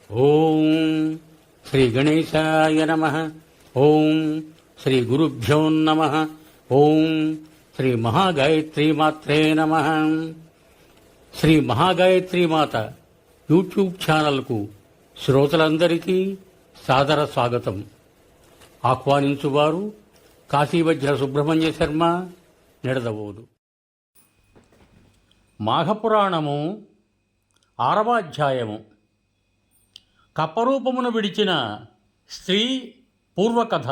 ఓం శ్రీ గణేశాయ నమః. ఓం శ్రీ గురుభ్యో నమః. ఓం శ్రీ మహాగాయత్రీమాత్రే నమః. శ్రీ మహాగాయత్రీమాత యూట్యూబ్ ఛానల్కు శ్రోతలందరికీ సాదర స్వాగతం. ఆహ్వానించువారు కాశీవజ్ర సుబ్రహ్మణ్య శర్మ, నిడదవోలు. మాఘపురాణము 6వ అధ్యాయము. కప్పరూపమును విడిచిన స్త్రీ పూర్వకథ.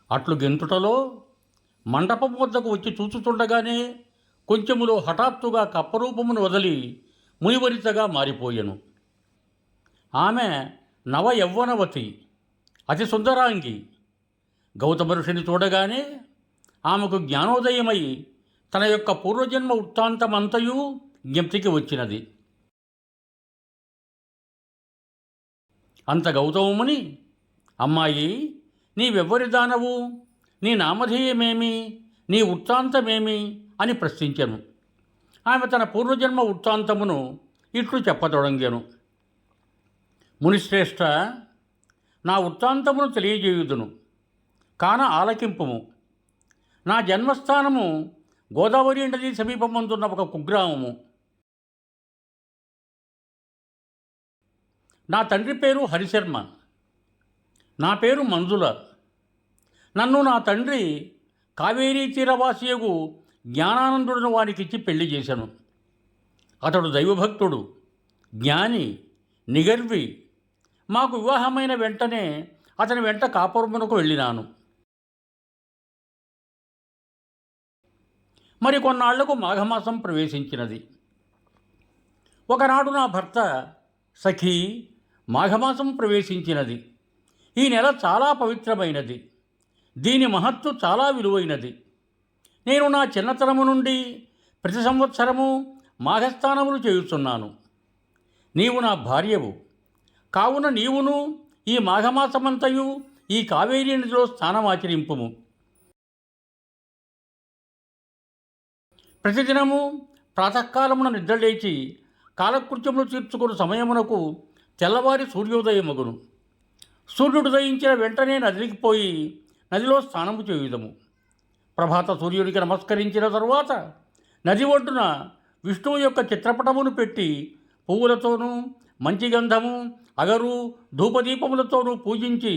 అట్లు గెంతుటలో మండపం వద్దకు వచ్చి చూచుతుండగానే కొంచెములో హఠాత్తుగా కప్పరూపమును వదిలి మునివరితగా మారిపోయెను. ఆమె నవ యవ్వనవతి, అతి సుందరాంగి. గౌతమ ఋషిని చూడగానే ఆమెకు జ్ఞానోదయమై తన యొక్క పూర్వజన్మ వృత్తాంతమంతయు జ్ఞప్తికి వచ్చినది. అంత గౌతమముని, అమ్మాయి, నీవెవ్వరి దానవు, నీ నామధేయమేమి, నీ వృత్తాంతమేమి అని ప్రశ్నించెను. ఆమె తన పూర్వజన్మ వృత్తాంతమును ఇట్లు చెప్పతొడంగెను. మునిశ్రేష్ఠ, నా వృత్తాంతమును తెలియజేయుదును, కాన ఆలకింపుము. నా జన్మస్థానము గోదావరి నది సమీపమందున్న ఒక కుగ్రామము. నా తండ్రి పేరు హరిశర్మ, నా పేరు మంజుల. నన్ను నా తండ్రి కావేరీ తీరవాసియగు జ్ఞానానందుడిని వారికిచ్చి పెళ్లి చేశాను. అతడు దైవభక్తుడు, జ్ఞాని, నిగర్వి. మాకు వివాహమైన వెంటనే అతని వెంట కాపురమునకు వెళ్ళినాను. మరి కొన్నాళ్లకు మాఘమాసం ప్రవేశించినది. ఒకనాడు నా భర్త, సఖీ, మాఘమాసం ప్రవేశించినది. ఈ నెల చాలా పవిత్రమైనది, దీని మహత్తు చాలా విలువైనది. నేను నా చిన్నతనము నుండి ప్రతి సంవత్సరము మాఘస్నానములు చేయుచున్నాను. నీవు నా భార్యవు కావున నీవును ఈ మాఘమాసమంతయు ఈ కావేరీ నదిలో స్నానమాచరింపుము. ప్రతిదినము ప్రాతకాలమున నిద్రలేచి కాలకృత్యములు తీర్చుకుని సమయమునకు తెల్లవారి సూర్యోదయమగును. సూర్యుడు ఉదయించిన వెంటనే నదికి పోయి నదిలో స్నానము చేయుదము. ప్రభాత సూర్యునికి నమస్కరించిన తరువాత నది ఒడ్డున విష్ణువు యొక్క చిత్రపటమును పెట్టి పువ్వులతోనూ మంచి గంధము, అగరు, ధూపదీపములతోనూ పూజించి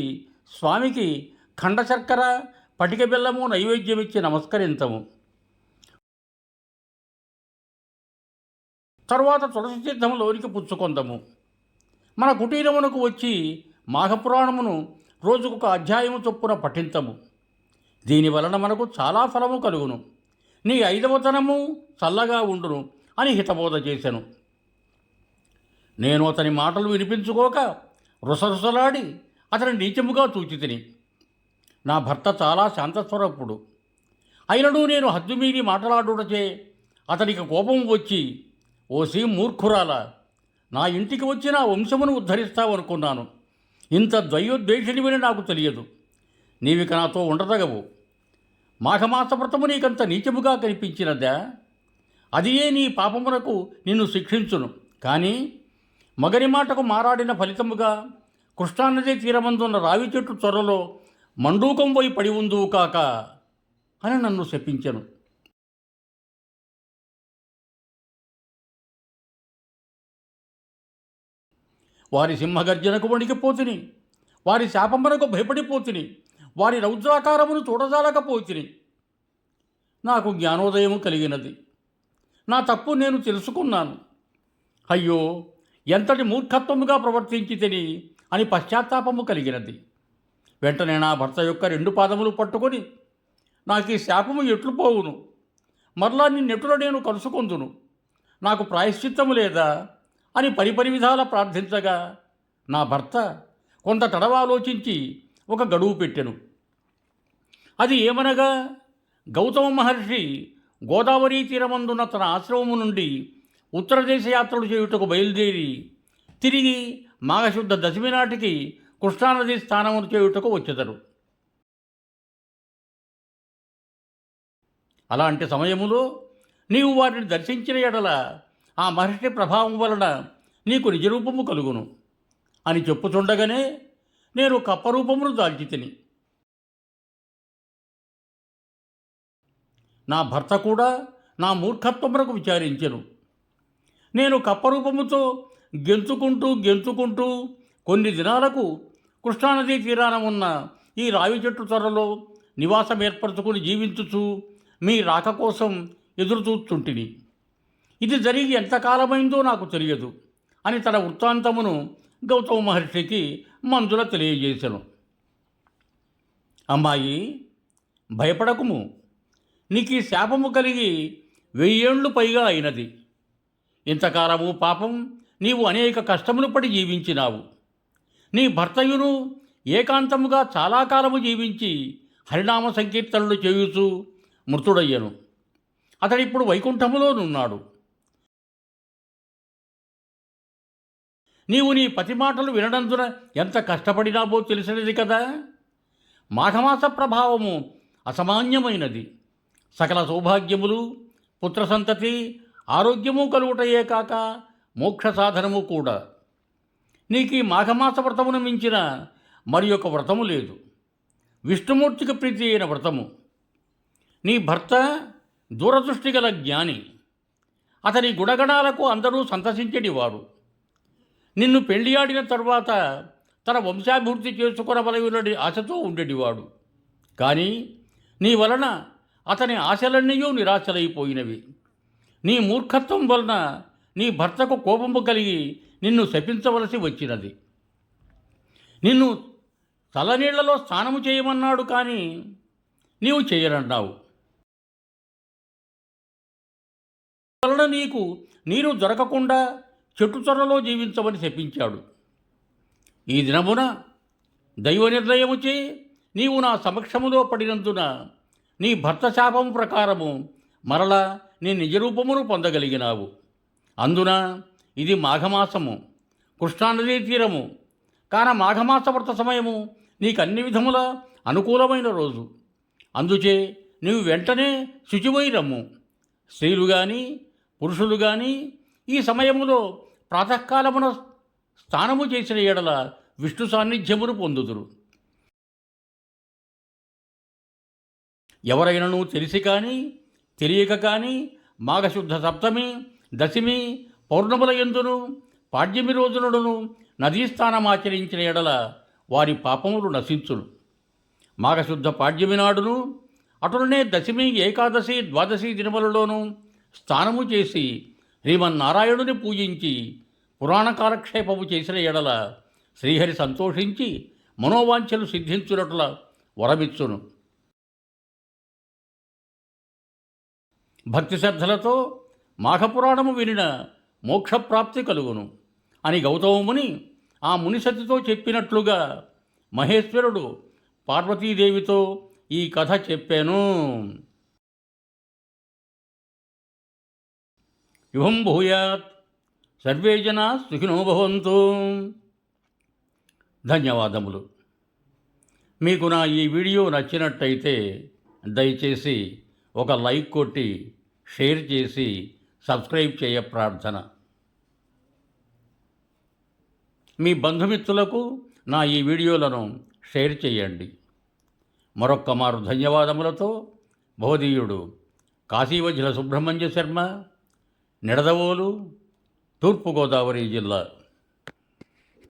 స్వామికి ఖండశర్కర, పటిక బెల్లము నైవేద్యమిచ్చి నమస్కరించము. తరువాత తులసి తీర్థములోనికి పుచ్చుకొందము. మన కుటీరమునకు వచ్చి మాఘపురాణమును రోజుకొక అధ్యాయము చొప్పున పఠింతము. దీనివలన మనకు చాలా ఫలము కలుగును. నీ 5వ తనము చల్లగా ఉండును అని హితబోధ చేశాను. నేను అతని మాటలు వినిపించుకోక రుసరుసలాడి అతని నీచముగా చూచితిని. నా భర్త చాలా శాంతస్వరూపుడు. అయినను నేను హద్దుమీరి మాట్లాడుటచే అతనికి కోపం వచ్చి, ఓసి మూర్ఖురాల, నా ఇంటికి వచ్చి నా వంశమును ఉద్ధరిస్తావనుకున్నాను. ఇంత ద్వయోద్వేషినివని నాకు తెలియదు. నీవిక నాతో ఉండదగవు. మాఘమాస వ్రతము నీకంత నీచముగా కనిపించినదా? అదియే నీ పాపమునకు నిన్ను శిక్షించును. కానీ మగని మాటకు మారాడిన ఫలితముగా కృష్ణానది తీరమందున్న రావి చెట్టు చొరలో మండూకం పోయి పడి ఉందువు కాక అని నన్ను శపించెను. వారి సింహగర్జనకు వణికిపోతిని, వారి శాపమునకు భయపడిపోతిని, వారి రౌద్రాకారమును చూడజాలకపోతిని. నాకు జ్ఞానోదయము కలిగినది. నా తప్పు నేను తెలుసుకున్నాను. అయ్యో, ఎంతటి మూర్ఖత్వముగా ప్రవర్తించి తిని అని పశ్చాత్తాపము కలిగినది. వెంటనే నా భర్త యొక్క 2 పాదములు పట్టుకొని, నాకు ఈ శాపము ఎట్లు పోవును? మరలా నిన్నెటులో నేను కలుసుకొందును? నాకు ప్రాయశ్చిత్తము లేదా అని పరిపరి విధాల ప్రార్థించగా నా భర్త కొంత తడవాలోచించి ఒక గడువు పెట్టెను. అది ఏమనగా, గౌతమ మహర్షి గోదావరీ తీరమందున్న తన ఆశ్రమము నుండి ఉత్తరదేశ యాత్రలు చేయుటకు బయలుదేరి తిరిగి మాఘశుద్ధ దశమి నాటికి కృష్ణానది స్నానమును చేయుటకు వచ్చెదరు. అలాంటి సమయములో నీవు వారిని దర్శించిన ఎడల ఆ మహర్షి ప్రభావం వలన నీకు నిజరూపము కలుగును అని చెప్పుచుండగానే నేను కప్పరూపమును దాల్చి తిని. నా భర్త కూడా నా మూర్ఖత్వమునకు విచారించెను. నేను కప్పరూపముతో గెంతుకుంటూ కొన్ని దినాలకు కృష్ణానదీ తీరాన ఉన్న ఈ రావి చెట్టు త్వరలో నివాసం ఏర్పరచుకుని జీవించుచు మీ రాక కోసం ఎదురుచూస్తుంటిని. ఇది జరిగి ఎంతకాలమైందో నాకు తెలియదు అని తన వృత్తాంతమును గౌతమ మహర్షికి మంజుల తెలియజేశాను. అమ్మాయి, భయపడకుము. నీకు ఈ శాపము కలిగి 1000 ఏళ్ళు పైగా అయినది. ఇంతకాలము పాపం నీవు అనేక కష్టములు పడి జీవించినావు. నీ భర్తయును ఏకాంతముగా చాలా కాలము జీవించి హరినామ సంకీర్తనలు చేయుచు మృతుడయ్యను. అతడిప్పుడు వైకుంఠములోనున్నాడు. నీవు నీ పతి మాటలు వినడందున ఎంత కష్టపడినావో తెలిసినది కదా. మాఘమాస ప్రభావము అసామాన్యమైనది. సకల సౌభాగ్యములు, పుత్రసంతతి, ఆరోగ్యము కలుగుటయే కాక మోక్ష సాధనము కూడా. నీకు ఈ మాఘమాస వ్రతమును మించిన మరి ఒక వ్రతము లేదు. విష్ణుమూర్తికి ప్రీతి అయిన వ్రతము. నీ భర్త దూరదృష్టి గల జ్ఞాని. అతని గుణగణాలకు అందరూ సంతసించేటివాడు. నిన్ను పెళ్లియాడిన తరువాత తన వంశాభివృద్ధి చేసుకొనవలయునని ఆశతో ఉండేటివాడు. కానీ నీ వలన అతని ఆశలన్నీ నిరాశలైపోయినవి. నీ మూర్ఖత్వం వలన నీ భర్తకు కోపము కలిగి నిన్ను శపించవలసి వచ్చినది. నిన్ను చల్లనీళ్లలో స్నానము చేయమన్నాడు, కానీ నీవు చేయనన్నావు. వలన నీకు నీరు దొరకకుండా చెట్టు చొర్రలో జీవించమని శపించాడు. ఈ దినమున దైవ నిర్ణయముచే నీవు నా సమక్షములో పడినందున నీ భర్త శాపము ప్రకారము మరలా నీ నిజరూపమును పొందగలిగినావు. అందున ఇది మాఘమాసము, కృష్ణానదీ తీరము. కాన మాఘమాస వ్రత సమయము నీకు అన్ని విధముల అనుకూలమైన రోజు. అందుచే నీవు వెంటనే శుచివై రమ్ము. స్త్రీలు కానీ పురుషులు కానీ ఈ సమయములో ప్రాతకాలమున స్నానము చేసిన ఎడల విష్ణు సాన్నిధ్యమును పొందుదురు. ఎవరైనను తెలిసి కానీ తెలియక కానీ మాఘశుద్ధ సప్తమి, దశమి, పౌర్ణముల యందును పాడ్యమి రోజులను నదీ స్నానమాచరించిన ఎడల వారి పాపములు నశించును. మాఘశుద్ధ పాడ్యమి నాడును అటులనే దశమి, ఏకాదశి, ద్వాదశి దినములలోనూ స్నానము చేసి శ్రీమన్నారాయణుని పూజించి పురాణ కాలక్షేపము చేసిన ఎడల శ్రీహరి సంతోషించి మనోవాంఛలు సిద్ధించునట్ల వరమిచ్చును. భక్తి శ్రద్ధలతో మాఘపురాణము వినిన మోక్షప్రాప్తి కలుగును అని గౌతముని ఆ మునిసతితో చెప్పినట్లుగా మహేశ్వరుడు పార్వతీదేవితో ఈ కథ చెప్పాను. యువం భూయాత్. సర్వే జనా సుఖినో భవంతు. ధన్యవాదములు. మీకు నా ఈ వీడియో నచ్చినట్టయితే దయచేసి ఒక లైక్ కొట్టి షేర్ చేసి సబ్స్క్రైబ్ చేయ ప్రార్థన. మీ బంధుమిత్రులకు నా ఈ వీడియోలను షేర్ చేయండి. మరొక్క మారు ధన్యవాదములతో భవదీయుడు కాశీవజ్ర సుబ్రహ్మణ్య శర్మ, నిడదవోలు, తూర్పుగోదావరి జిల్లా.